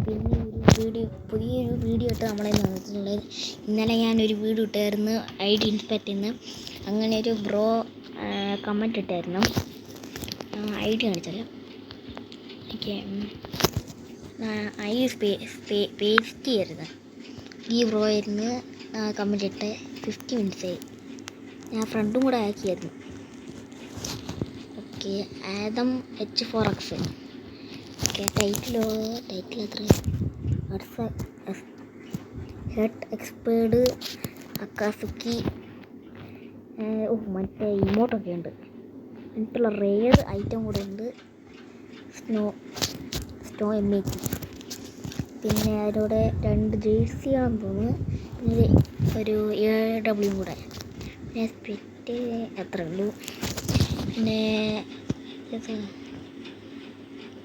പിന്നെ പുതിയൊരു വീഡിയോ ഇട്ട് നമ്മളെ വന്നിട്ടുള്ളത്. ഇന്നലെ ഞാനൊരു വീഡിയോ ഇട്ടായിരുന്നു ID ഇൻസ്പെക്റ്റ് നിന്ന്. അങ്ങനെ ഒരു ബ്രോ കമൻറ്റ് ഇട്ടായിരുന്നു. ID കാണിച്ചല്ലോ. എനിക്ക് പേസ്റ്റ് ചെയ്യരുത്. ഈ ബ്രോ ആയിരുന്നു കമൻറ്റ് ഇട്ട് 50 മിനിറ്റ്സ് ആയി. ഞാൻ ഫ്രണ്ടും കൂടെ ആക്കിയായിരുന്നു. Okay, Adam H4X. Okay, title എത്ര ഹെഡ് എക്സ്പേർഡ് അക്കാസുക്കി. മറ്റേ ഇമോട്ടൊക്കെ ഉണ്ട്. എന്നിട്ടുള്ള റെയർ ഐറ്റം കൂടെ ഉണ്ട്, സ്നോ MAT. പിന്നെ അതിലൂടെ 2 ജേഴ്സിയാണെന്ന് തോന്നുന്നു. പിന്നെ ഒരു AW കൂടെ. പിന്നെ സ്പിറ്റ് എത്ര ഉള്ളൂ. പിന്നെ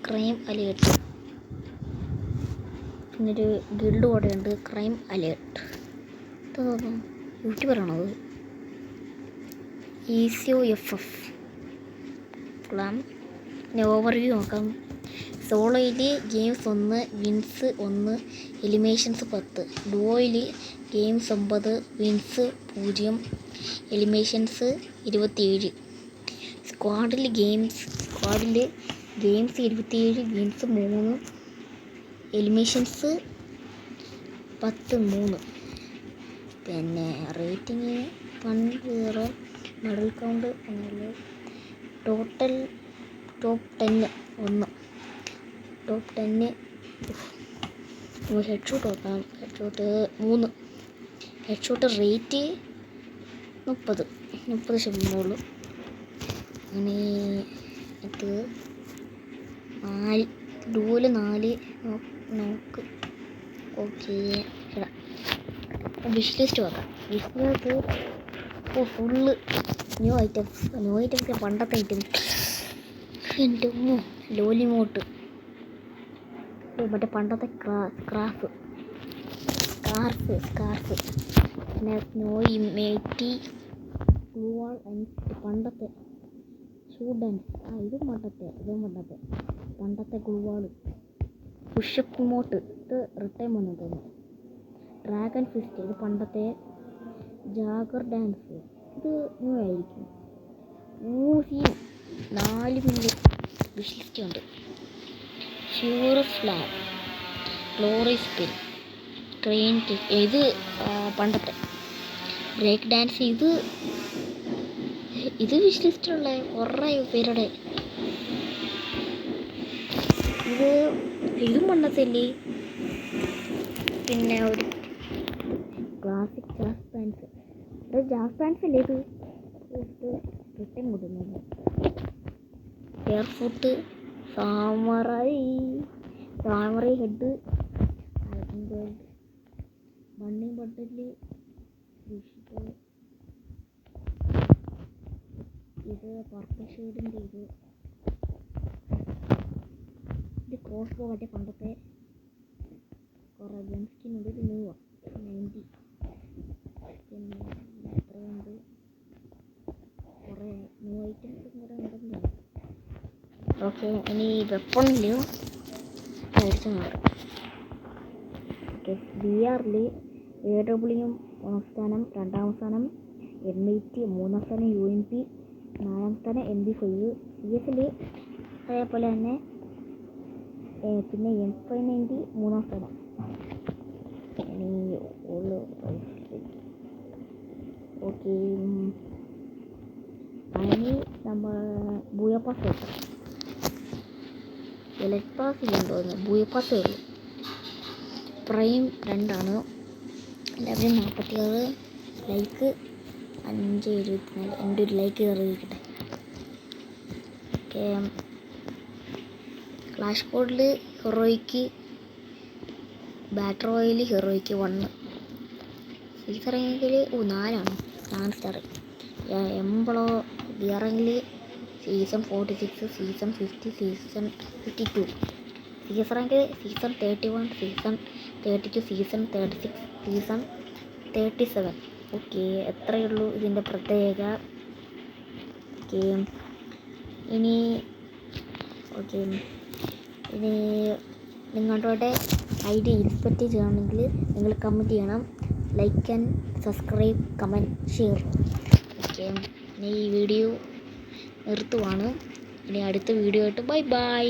ക്രൈം അലേർട്ട്. പിന്നൊരു ഗിൽഡ് കൂടെ ഉണ്ട്, ക്രൈം അലേർട്ട്. തോന്നുന്നു യൂട്യൂബറാണത്. ECOFF. പിന്നെ ഓവർവ്യൂ നോക്കാം. സോളോയിൽ ഗെയിംസ് 1, വിൻസ് 1, എലിമിനേഷൻസ് 10. ഡുവോയിൽ ഗെയിംസ് 9, വിൻസ് 0, എലിമിനേഷൻസ് 27. സ്ക്വാഡിൽ ഗെയിംസ് 27, വിൻസ് 3, എലിമിനേഷൻസ് 10, 3. പിന്നെ rating 1-0. Medal count total top 10 1. Top 10 headshot നോക്കാം. ഹെഡ്ഷോട്ട് 3. Headshot rate 30%. അങ്ങനെ ഇത് 4 ഡുവോല് 4 നോക്ക്. ഓക്കെ, വിഷ് ലിസ്റ്റ് നോക്കാം. Wish list full new items പണ്ടത്തെ ഐറ്റംസ്. എൻ്റെ ലോലിമോട്ട്, മറ്റേ പണ്ടത്തെ സ്കാർഫ്. പിന്നെ സ്നോ മേറ്റി, ഗ്ലൂവാൾ, പണ്ടത്തെ ഷൂഡൻസ്. ഇതും പണ്ടത്തെ ഗ്ലൂവാൾ. പുഷപ്പ് മോട്ട്, ഇത് റിട്ടേൺ വന്നു തോന്നുന്നു. ഡ്രാഗൺ ഫിസ്റ്റ്, ഇത് പണ്ടത്തെ. ജാഗർ ഡാൻസ്, ഇത് ന്യൂ ആയിരിക്കും. മ്യൂസിയം 4 മിനിറ്റ് വിഷ് ലിസ്റ്റ് ഉണ്ട്. Sure flag, glory spin, train kick, ഇത് പണ്ടത്തെ. ബ്രേക്ക് ഡാൻസ്, ഇത് വിഷ് ലിസ്റ്റിലുള്ള കുറേ പേരുടെ. ഇതും പണ്ടത്തല്ലേ. പിന്നെ ഒരു ക്ലാസിക് ജാസ് പാൻസ് അല്ലേ ഇത്. റിട്ടേൺ കൊടുക്കുന്നത്. എയർഫുട്ട്, സാമറായി ഹെഡ്, ബണ്ണി ബട്ടല്, ഇത് പർപ്പിൾ ഷെയ്ഡിൻ്റെ. ഇത് ക്രോസ് ബോ, മറ്റേ പണ്ടത്തെ. കുറേ ഗൺ സ്കിൻ ഉണ്ട്. ഇത് ന്യൂവാ 90. പിന്നെ എത്രയുണ്ട്, കുറേ ന്യൂ ഐറ്റംസ് കൂടെ ഉണ്ടെന്ന്. ഓക്കെ, ഇനി വെപ്പണിൽ മേടിച്ചു നോക്കാം. ഓക്കെ, BRൽ AW 1 സ്ഥാനം, 2ാം സ്ഥാനം M80, 3ാം സ്ഥാനം UMP, 4ാം സ്ഥാനം MP5. CSൽ അതേപോലെ തന്നെ. പിന്നെ M590 3ാം സ്ഥാനം. ഇനി ഓക്കെ, അതിന് നമ്മൾ ബൂയപ്പാസ് വെക്കാം. എലക്ട് പാസ് ഇല്ലെന്ന് തോന്നുന്നു, ബൂയപ്പാസേ ഉള്ളൂ. പ്രൈം 2 എല്ലാവരും 46 ലൈക്ക്, 574. എൻ്റെ ഒരു ലൈക്ക് കയറിയിരിക്കട്ടെ. ഓക്കെ, ക്ലാഷ് കോഡിൽ ഹീറോയ്ക്ക്, ബാറ്റർ റോയൽ ഹീറോയ്ക്ക് 1. സീസറെങ്കിൽ 4 സ്റ്റാർ. എംബ്ലോ ബിയറെങ്കിൽ സീസൺ 46, സീസൺ 50, സീസൺ 52. സീസറെങ്കിൽ season 31, season 32, season 36, season 37. Okay, എത്രയേ ഉള്ളൂ ഇതിൻ്റെ പ്രത്യേക. ഓക്കെ, ഇനി നിങ്ങളുടെ ഐ ഡി ഇൻസ്പെക്റ്റ് ചെയ്യണമെങ്കിൽ നിങ്ങൾ കമൻറ്റ് ചെയ്യണം. Like and subscribe, comment, share. Okay, ഇനി ഈ വീഡിയോ നിർത്തുവാണ്. ഇനി അടുത്ത വീഡിയോ ആയിട്ട് ബൈ ബൈ.